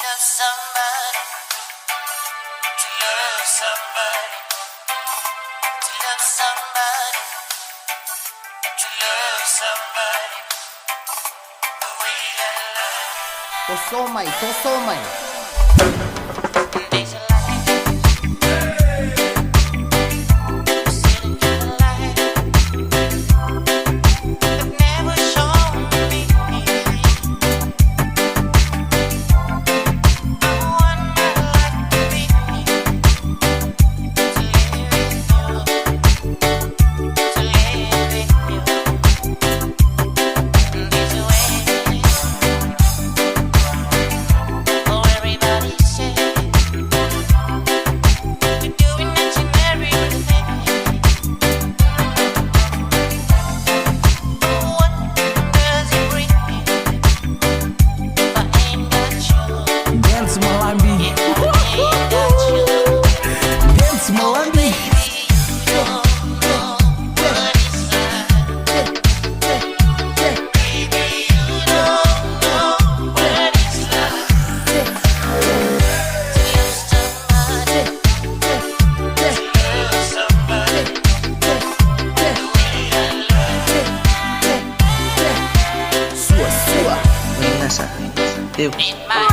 love somebody, to love somebody, to love somebody, to love somebody, the way I love. Tô som mày, tô som mày. Days are like sitting in the light, but never shown me. I wonder like to be to live with you. These ways, oh everybody say you're doing each and everything. What does it bring if I ain't got you? Dance Malambi, If I ain't got you, Dance Malambi. you don't know what it's like. Baby, you don't know what it's like to love somebody, love somebody the way I love. Sua, sua. Nasa, eu. In my